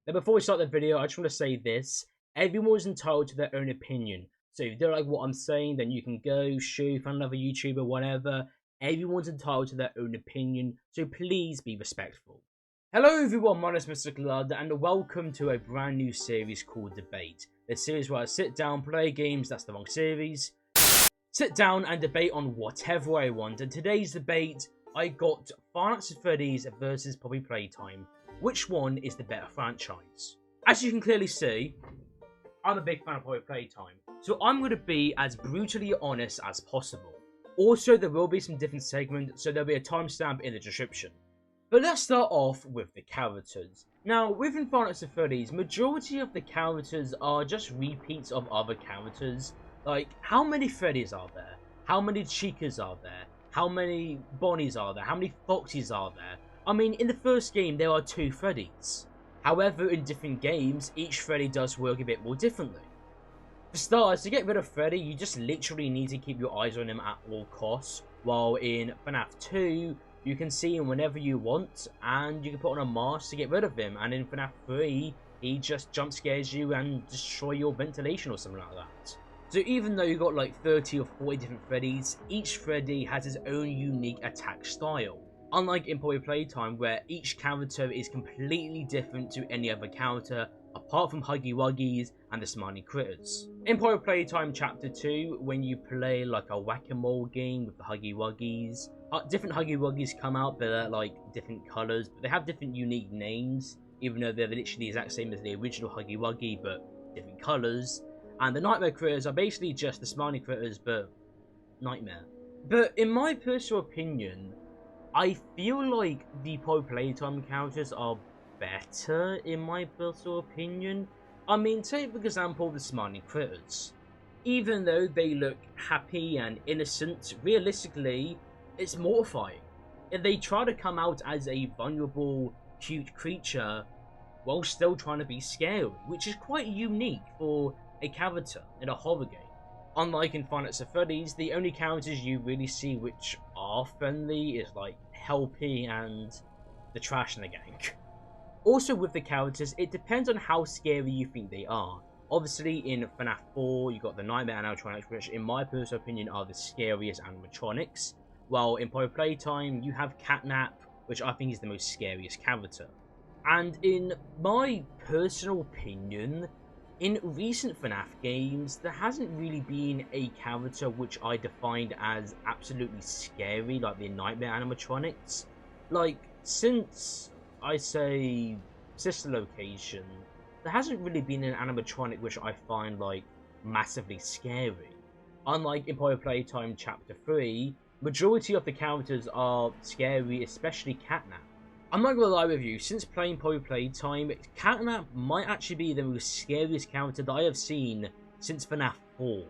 Now, before we start the video, I just want to say this. Everyone's entitled to their own opinion. So if you don't like what I'm saying, then you can go shoot, find another YouTuber, whatever. Everyone's entitled to their own opinion, so please be respectful. Hello everyone, my name is Mr. Blood, and welcome to a brand new series called Debate. The series where I sit down, play games, that's the wrong series. Sit down and debate on whatever I want, and today's debate, I got Five Nights at Freddy's versus Poppy Playtime. Which one is the better franchise? As you can clearly see, I'm a big fan of Poppy Playtime, so I'm going to be as brutally honest as possible. Also, there will be some different segments, so there'll be a timestamp in the description. But let's start off with the characters. Now, within Five Nights at Freddy's, majority of the characters are just repeats of other characters. Like, how many Freddys are there? How many Chicas are there? How many Bonnies are there? How many Foxies are there? I mean, in the first game, there are 2 Freddys. However, in different games, each Freddy does work a bit more differently. For starters, to get rid of Freddy, you just literally need to keep your eyes on him at all costs. While in FNAF 2, you can see him whenever you want, and you can put on a mask to get rid of him. And in FNAF 3, he just jump scares you and destroy your ventilation or something like that. So even though you've got like 30 or 40 different Freddys, each Freddy has his own unique attack style. Unlike in Poppy Playtime, where each character is completely different to any other character, apart from Huggy Wuggies and the Smiley Critters. In Poppy Playtime Chapter 2, when you play like a whack-a-mole game with the Huggy Wuggies, different Huggy Wuggies come out, they're like different colours, but they have different unique names, even though they're literally the exact same as the original Huggy Wuggy, but different colours. And the Nightmare Critters are basically just the Smiley Critters, but Nightmare. But in my personal opinion, I feel like the Poppy Playtime characters are better, in my personal opinion. I mean, take for example the Smiley Critters. Even though they look happy and innocent, realistically, it's mortifying. If they try to come out as a vulnerable, cute creature, while still trying to be scary, which is quite unique for a character in a horror game. Unlike in Five Nights at Freddy's, the only characters you really see which are friendly is like Helpy and the trash in the gang. Also with the characters, it depends on how scary you think they are. Obviously in FNAF 4, you got the Nightmare animatronics, which in my personal opinion are the scariest animatronics. While in Poppy Playtime, you have Catnap, which I think is the most scariest character. And in my personal opinion, in recent FNAF games, there hasn't really been a character which I defined as absolutely scary, like the Nightmare animatronics. Like, since, I say, Sister Location, there hasn't really been an animatronic which I find, like, massively scary. Unlike in Poppy Playtime Chapter 3, majority of the characters are scary, especially Catnap. I'm not gonna lie with you, since playing Poppy Playtime, Catnap might actually be the most scariest character that I have seen since FNAF 4.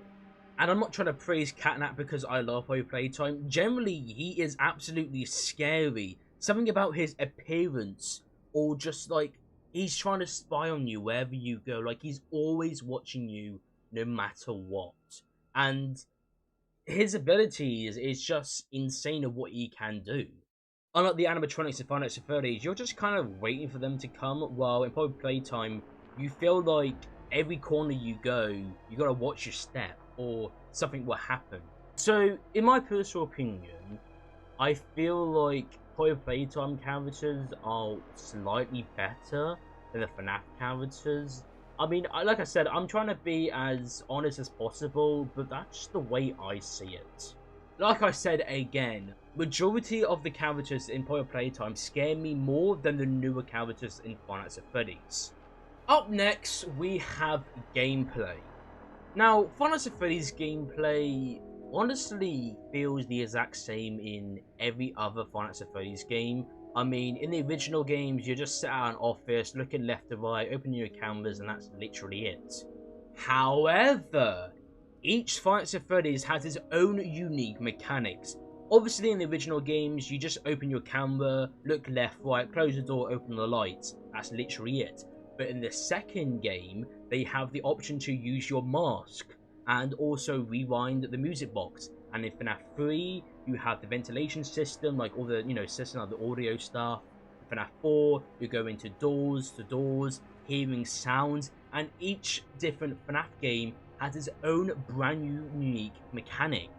And I'm not trying to praise Catnap because I love Poppy Playtime. Generally, he is absolutely scary. Something about his appearance, or just like, he's trying to spy on you wherever you go. Like, he's always watching you, no matter what. And his abilities is just insane of what he can do. Unlike the animatronics in Five Nights at Freddy's, you're just kind of waiting for them to come, while in Poppy Playtime, you feel like every corner you go, you gotta watch your step, or something will happen. So, in my personal opinion, I feel like Poppy Playtime characters are slightly better than the FNAF characters. I mean, like I said, I'm trying to be as honest as possible, but that's just the way I see it. Like I said again, majority of the characters in Poppy Playtime scare me more than the newer characters in Five Nights at Freddy's. Up next, we have gameplay. Now, Five Nights at Freddy's gameplay honestly feels the exact same in every other Five Nights at Freddy's game. I mean, in the original games, you just sit out in an office, looking left to right, opening your cameras, and that's literally it. However, each Five Nights at Freddy's has its own unique mechanics. Obviously in the original games, you just open your camera, look left, right, close the door, open the lights. That's literally it. But in the second game, they have the option to use your mask and also rewind the music box. And in FNAF 3, you have the ventilation system, like all the, system of the audio stuff. In FNAF 4, you go into doors to doors, hearing sounds, and each different FNAF game has its own brand new unique mechanic.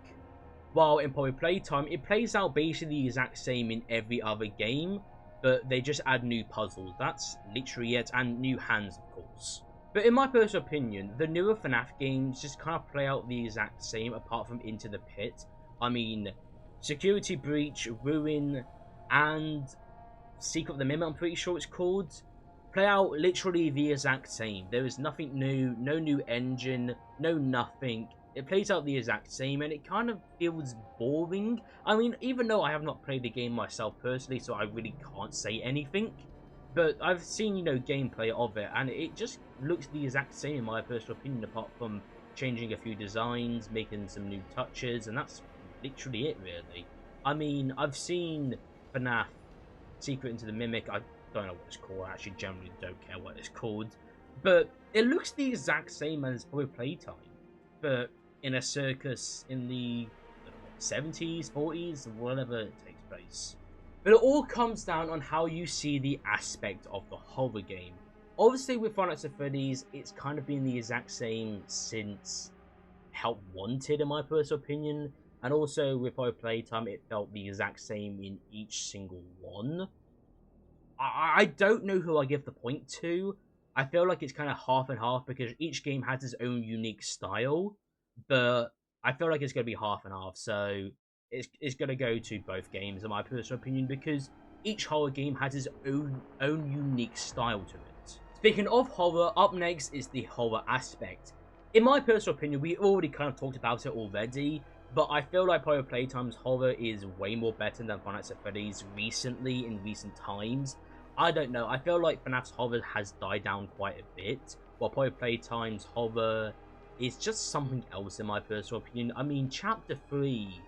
While in Poppy Playtime, it plays out basically the exact same in every other game, but they just add new puzzles. That's literally it, and new hands, of course. But in my personal opinion, the newer FNAF games just kind of play out the exact same apart from Into the Pit. I mean, Security Breach, Ruin, and Secret of the Mimic, I'm pretty sure it's called, play out literally the exact same. There is nothing new, no new engine, no nothing. It plays out the exact same, and it kind of feels boring. I mean, even though I have not played the game myself personally, so I really can't say anything. But I've seen, gameplay of it, and it just looks the exact same in my personal opinion, apart from changing a few designs, making some new touches, and that's literally it, really. I mean, I've seen FNAF Secret into the Mimic. I don't know what it's called. I actually generally don't care what it's called. But it looks the exact same as probably Playtime. But in a circus in the 70s, 40s, whatever it takes place. But it all comes down on how you see the aspect of the horror game. Obviously with Five Nights at Freddy's, it's kind of been the exact same since Help Wanted, in my personal opinion. And also with Playtime, it felt the exact same in each single one. I don't know who I give the point to. I feel like it's kind of half and half because each game has its own unique style. But I feel like it's going to be half and half. So it's going to go to both games, in my personal opinion, because each horror game has its own unique style to it. Speaking of horror, up next is the horror aspect. In my personal opinion, we already kind of talked about it already, but I feel like Poppy Playtime's horror is way more better than Five Nights at Freddy's recently, in recent times. I don't know, I feel like FNAF's horror has died down quite a bit, while Poppy Playtime's horror is just something else, in my personal opinion. I mean, Chapter 3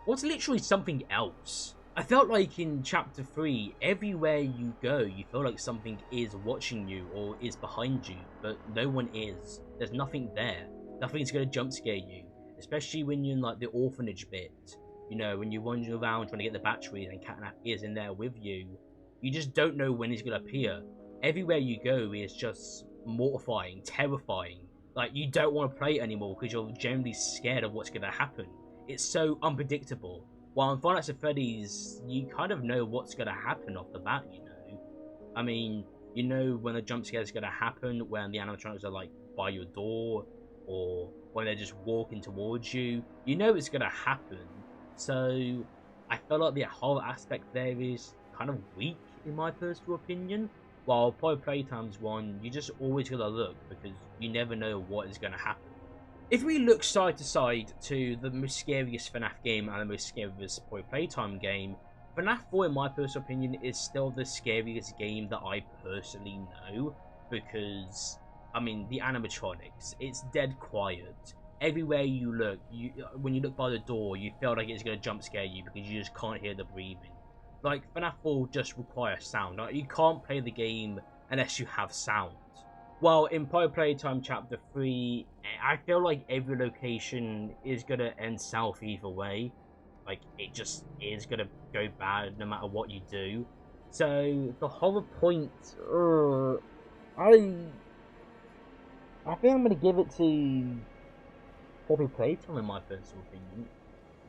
was literally something else. I felt like in Chapter 3, everywhere you go, you feel like something is watching you or is behind you, but no one is. There's nothing there. Nothing's going to jump scare you, especially when you're in like the orphanage bit. You know, when you're wandering around trying to get the batteries and Catnap is in there with you. You just don't know when he's going to appear. Everywhere you go is just mortifying, terrifying. Like, you don't want to play it anymore because you're generally scared of what's going to happen. It's so unpredictable. While in Five Nights at Freddy's, you kind of know what's going to happen off the bat, you know. I mean, you know when a jump scare is going to happen, when the animatronics are like by your door, or when they're just walking towards you. You know it's going to happen. So, I feel like the horror aspect there is kind of weak, in my personal opinion. While Poppy Playtime's one, you just always gotta look, because you never know what is going to happen. If we look side to side to the most scariest FNAF game and the most scariest Poppy Playtime game, FNAF 4, in my personal opinion, is still the scariest game that I personally know, because, I mean, the animatronics, it's dead quiet. Everywhere you look, when you look by the door, you feel like it's going to jump scare you because you just can't hear the breathing. Like, FNAF 4 just requires sound. Like, you can't play the game unless you have sound. While in Poppy Playtime Chapter 3, I feel like every location is going to end south either way. Like, it just is going to go bad no matter what you do. So, the horror point, I think I'm going to give it to Poppy Playtime, in my personal opinion.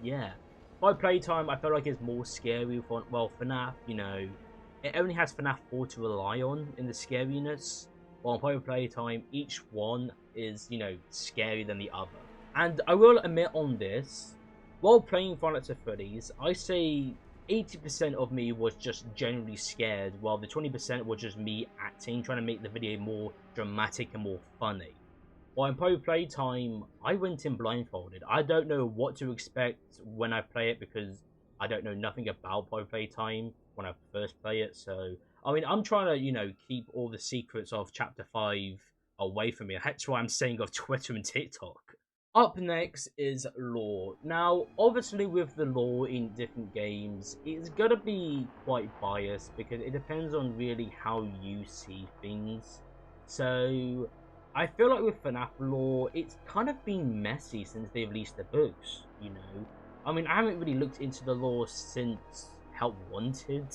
Yeah. Poppy Playtime, I feel like it's more scary for, well, FNAF, you know, it only has FNAF 4 to rely on in the scariness. While in Poppy Playtime, each one is, you know, scarier than the other. And I will admit on this, while playing Five Nights at Freddy's, I say 80% of me was just generally scared, while the 20% was just me acting, trying to make the video more dramatic and more funny. While in Poppy Playtime, I went in blindfolded. I don't know what to expect when I play it because I don't know nothing about Poppy Playtime when I first play it. So, I mean, I'm trying to, you know, keep all the secrets of Chapter 5 away from me. That's why I'm saying of Twitter and TikTok. Up next is lore. Now, obviously with the lore in different games, it's gonna be quite biased because it depends on really how you see things. So, I feel like with FNAF lore, it's kind of been messy since they released the books, you know. I mean, I haven't really looked into the lore since Help Wanted,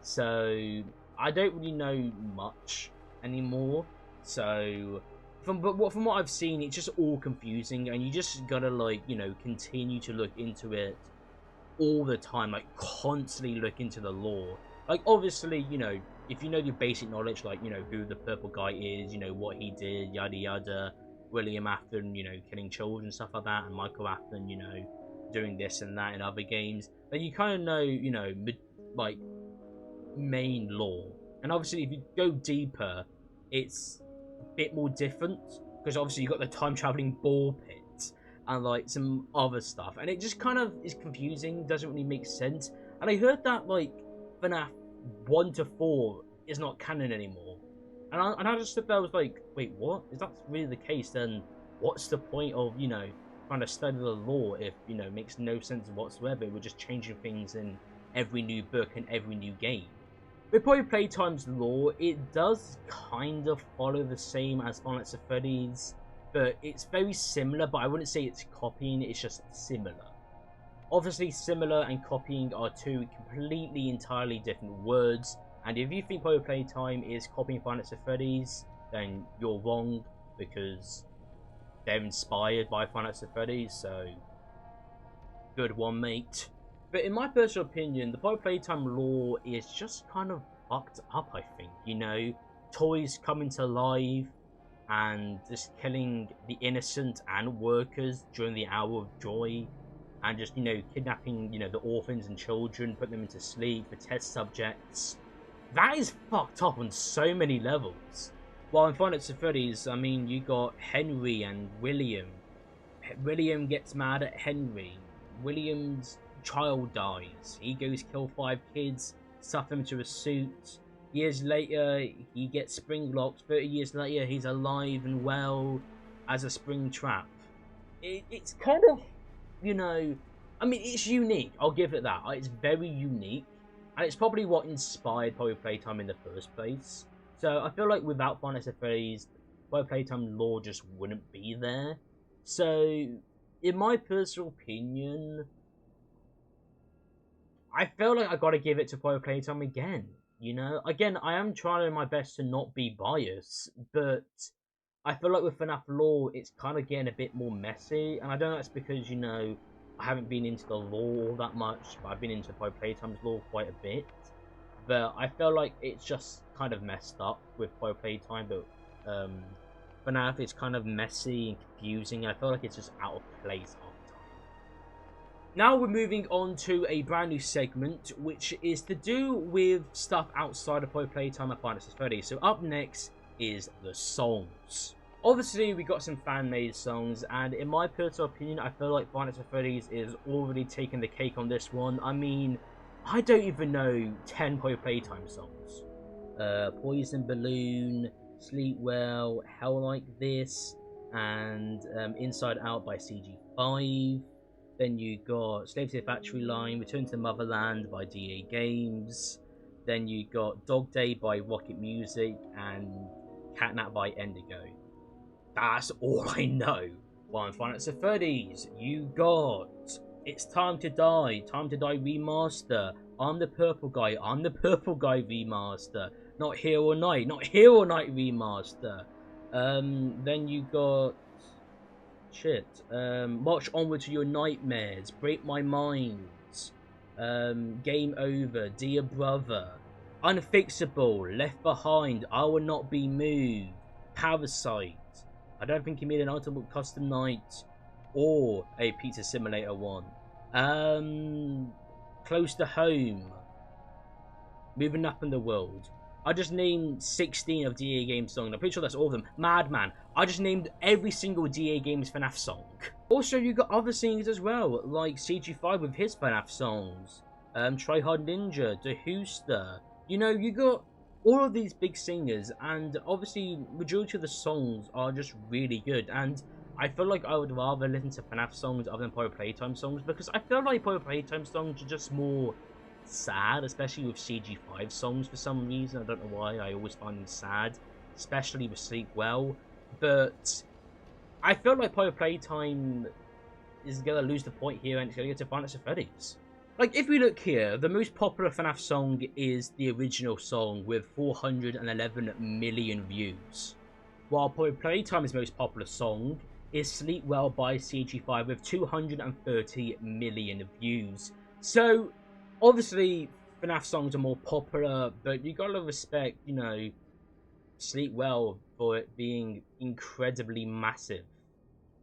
so I don't really know much. anymore. So from what I've seen, it's just all confusing, and you just gotta, like, you know, continue to look into it all the time, like constantly look into the lore. Like, obviously, you know, if you know your basic knowledge, like, you know, who the purple guy is, you know, what he did, yada yada, William Afton, you know, killing children, stuff like that, and Michael Afton, you know, doing this and that in other games, then you kind of know, you know, like, main lore. And obviously, if you go deeper, it's a bit more different, because obviously you've got the time traveling ball pit and like some other stuff, and it just kind of is confusing, doesn't really make sense. And I heard that, like, FNAF 1 to 4 is not canon anymore, and I just stood there, I was like, wait, what? If that's really the case, then what's the point of, you know, trying to study the lore if, you know, it makes no sense whatsoever? We're just changing things in every new book and every new game. With probably Playtime's lore, it does kind of follow the same as Final Fantasy Freddy's, but it's very similar, but I wouldn't say it's copying, it's just similar. Obviously, similar and copying are two completely, entirely different words, and if you think Power Playtime is copying Final Fantasy Freddy's, then you're wrong, because they're inspired by Final Fantasy Freddy's, so good one, mate. But in my personal opinion, the Power Playtime lore is just kind of fucked up, I think. You know, toys coming to life and just killing the innocent and workers during the hour of joy, and just, you know, kidnapping, you know, the orphans and children, putting them into sleep for test subjects. That is fucked up on so many levels. While in Final Fantasy Freddy's, I mean, you got Henry and William. William gets mad at Henry. William's child dies. He goes kill 5 kids, stuff them to a suit. Years later, he gets spring locked. 30 years later, he's alive and well as a spring trap. It's kind of, you know, I mean, it's unique. I'll give it that. It's very unique. And it's probably what inspired Power Playtime in the first place. So I feel like without Final Fantasy Freddy's, Power Playtime lore just wouldn't be there. So, in my personal opinion, I feel like I gotta give it to Power Playtime again. You know, again, I am trying my best to not be biased, but I feel like with FNAF lore, it's kind of getting a bit more messy, and I don't know if it's because, you know, I haven't been into the lore all that much, but I've been into Power Playtime's lore quite a bit. But I feel like it's just kind of messed up with Power Playtime, but FNAF is kind of messy and confusing, and I feel like it's just out of place half the time. Now we're moving on to a brand new segment, which is to do with stuff outside of Power Playtime and Final Fantasy Freddy. So up next is the songs. Obviously, we got some fan-made songs, and in my personal opinion, I feel like Final Fantasy Freddy's is already taking the cake on this one. I mean, I don't even know 10 Power Playtime songs. Poison Balloon, Sleep Well, Hell Like This, and Inside Out by CG5. Then you got Slave to the Factory Line, Return to the Motherland by DA Games. Then you got Dog Day by Rocket Music, and Catnap by Endigo. That's all I know. While in Final Fantasy Freddy's, you got It's Time to Die Remaster, I'm the Purple Guy Remaster, Not Here All Night Remaster. Then you got March Onward to Your Nightmares, Break My Mind, Game Over, Dear Brother, Unfixable, Left Behind, I Will Not Be Moved, Parasite, I don't think he made an Ultimate Custom Night, or a Pizza Simulator 1. Close to Home, Moving Up in the World. I just named 16 of DA Games songs. I'm pretty sure that's all of them. Madman. I just named every single DA Games FNAF song. Also, you got other singers as well, like CG5 with his FNAF songs. Try Hard Ninja, DeHooster. You know, you got all of these big singers, and obviously majority of the songs are just really good, and I feel like I would rather listen to FNAF songs other than Power Playtime songs, because I feel like Power Playtime songs are just more sad, especially with CG5 songs for some reason. I don't know why, I always find them sad, especially with Sleep Well, but I feel like Power Playtime is going to lose the point here, and it's going to get to Final Fantasy Freddy's. Like, if we look here, the most popular FNAF song is the original song with 411 million views. While probably Playtime's most popular song is Sleep Well by CG5 with 230 million views. So, obviously, FNAF songs are more popular, but you gotta respect, you know, Sleep Well for it being incredibly massive.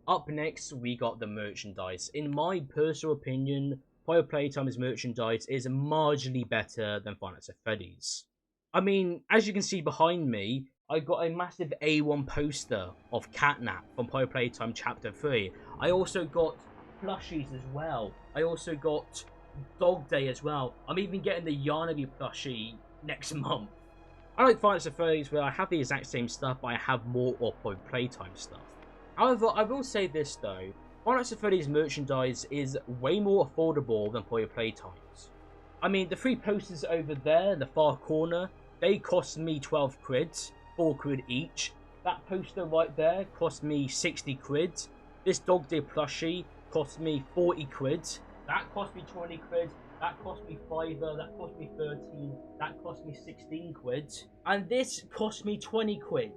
Up next, we got the merchandise. In my personal opinion, Playtime's merchandise is marginally better than Five Nights at Freddy's. I mean, as you can see behind me, I got a massive A1 poster of Catnap from Playtime Chapter 3. I also got plushies as well. I also got Dog Day as well. I'm even getting the Yarnaby plushie next month. I like Five Nights at Freddy's where I have the exact same stuff, but I have more of Playtime stuff. However, I will say this though, Five Nights at Freddy's merchandise is way more affordable than Playtime's. I mean, the three posters over there in the far corner, they cost me 12 quid, 4 quid each. That poster right there cost me 60 quid. This Dog Day plushie cost me 40 quid. That cost me 20 quid. That cost me £5, that cost me 13, that cost me 16 quid. And this cost me 20 quid.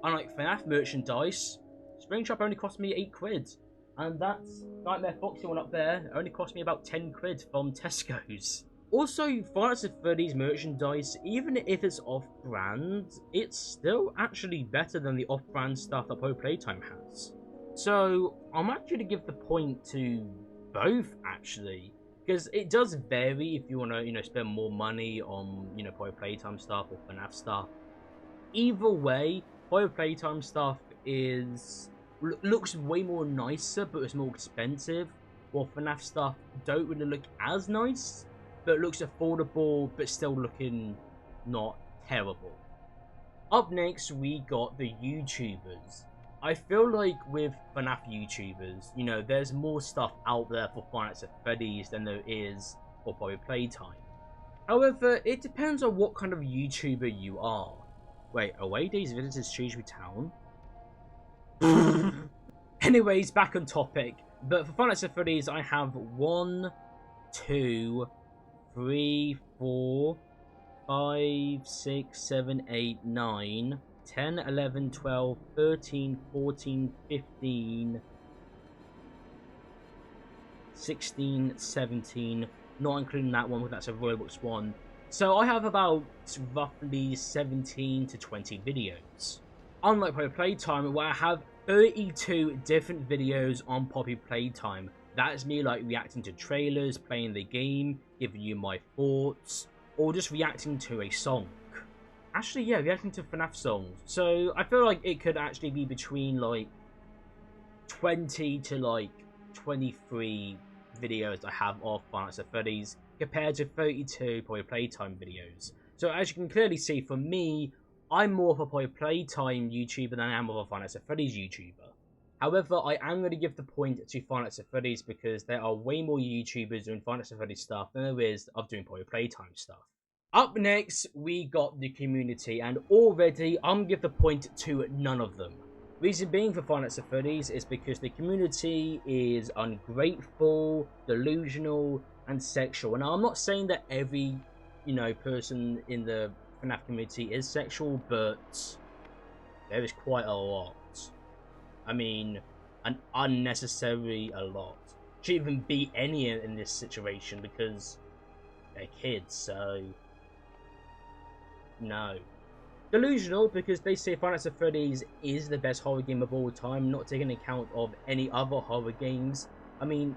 Unlike FNAF merchandise, Springtrap only cost me 8 quid. And that's Nightmare Foxy one up there. It only cost me about 10 quid from Tesco's. Also, Five Nights at Freddy's merchandise, even if it's off-brand, it's still actually better than the off-brand stuff that Playtime has. So, I'm actually going to give the point to both, actually. Because it does vary if you want to, spend more money on, Playtime stuff or FNAF stuff. Either way, Playtime stuff looks way more nicer, but it's more expensive. While FNAF stuff don't really look as nice, but looks affordable, but still looking not terrible. Up next, we got the YouTubers. I feel like with FNAF YouTubers, there's more stuff out there for Five Nights at Freddy's than there is for Playtime. However, it depends on what kind of YouTuber you are. Wait, Away Days Visitors Shrewsbury Town? Anyways, back on topic. But for Five Nights at Freddy's, I have 1, 2, 3, 4, 5, 6, 7, 8, 9, 10, 11, 12, 13, 14, 15, 16, 17, not including that one, because that's a Roblox one. So I have about roughly 17 to 20 videos. Unlike Playtime, where I have 32 different videos on Poppy Playtime. That's me like reacting to trailers, playing the game, giving you my thoughts, or just reacting to a song. Actually, yeah, reacting to FNAF songs. So I feel like it could actually be between like 20 to like 23 videos I have of Five Nights at Freddy's compared to 32 probably Playtime videos. So as you can clearly see, for me, I'm more of a probably Playtime YouTuber than I am of a Five Nights at Freddy's YouTuber. However, I am going to give the point to Five Nights at Freddy's because there are way more YouTubers doing Five Nights at Freddy's stuff than there is of doing probably Playtime stuff. Up next, we got the community, and already I'm going to give the point to none of them. Reason being for Five Nights at Freddy's is because the community is ungrateful, delusional, and sexual. And I'm not saying that every, person in the FNAF community is sexual, but there is quite a lot. I mean, an unnecessary a lot. Should even be any in this situation because they're kids, so no. Delusional because they say Five Nights at Freddy's is the best horror game of all time, not taking account of any other horror games. I mean,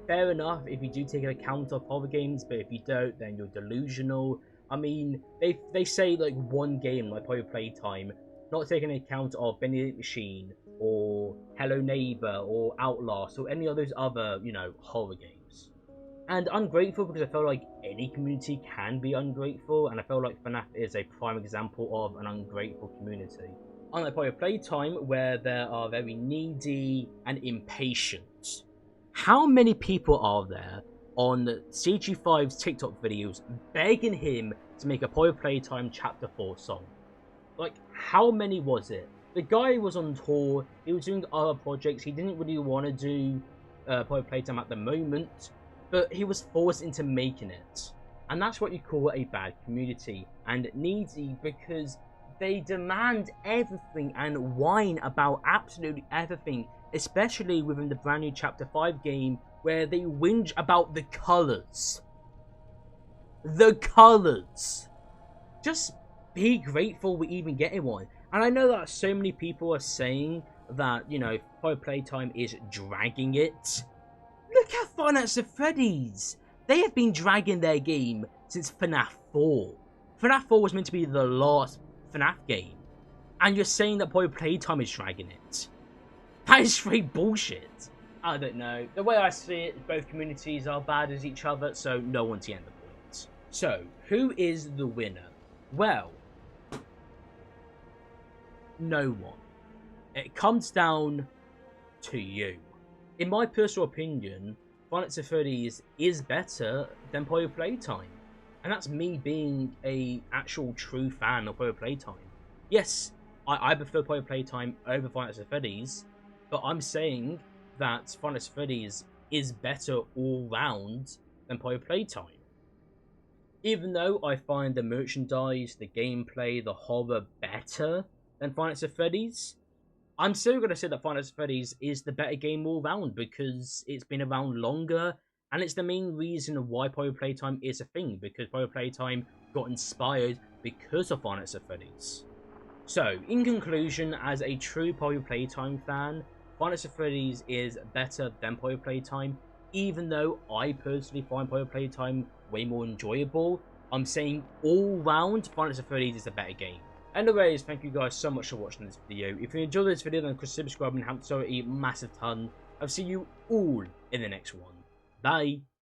fair enough if you do take account of horror games, but if you don't, then you're delusional. I mean, they say like one game, like probably Playtime, not taking account of Benedict Machine, or Hello Neighbor, or Outlast, or any of those other, horror games. And ungrateful because I feel like any community can be ungrateful, and I feel like FNAF is a prime example of an ungrateful community. Unlike probably Playtime, where they are very needy and impatient. How many people are there on CG5's TikTok videos begging him to make a Playtime Chapter 4 song? Like, how many was it? The guy was on tour, he was doing other projects, he didn't really want to do Playtime at the moment, but he was forced into making it. And that's what you call a bad community, and needy because they demand everything and whine about absolutely everything, especially within the brand new Chapter 5 game, where they whinge about the colours. The colours! Just be grateful we're even getting one. And I know that so many people are saying that, you know, Playtime is dragging it. Look at Five Nights at Freddy's! They have been dragging their game since FNAF 4. FNAF 4 was meant to be the last FNAF game. And you're saying that Playtime is dragging it. That is straight bullshit. I don't know. The way I see it, both communities are bad as each other, so no one's getting the point. So, who is the winner? Well, no one. It comes down to you. In my personal opinion, Five Nights at Freddy's is better than Playtime. And that's me being a actual true fan of Playtime. Yes, I prefer Playtime over Five Nights at Freddy's, but I'm saying that Five Nights at Freddy's is better all round than Playtime. Even though I find the merchandise, the gameplay, the horror better than Five Nights at Freddy's, I'm still going to say that Five Nights at Freddy's is the better game all round because it's been around longer, and it's the main reason why Playtime is a thing, because Playtime got inspired because of Five Nights at Freddy's. So, in conclusion, as a true Playtime fan, Five Nights at Freddy's is better than Playtime, even though I personally find Playtime way more enjoyable. I'm saying all round, Five Nights at Freddy's is a better game. Anyways, thank you guys so much for watching this video. If you enjoyed this video, then consider subscribing and help so a massive ton. I'll see you all in the next one. Bye.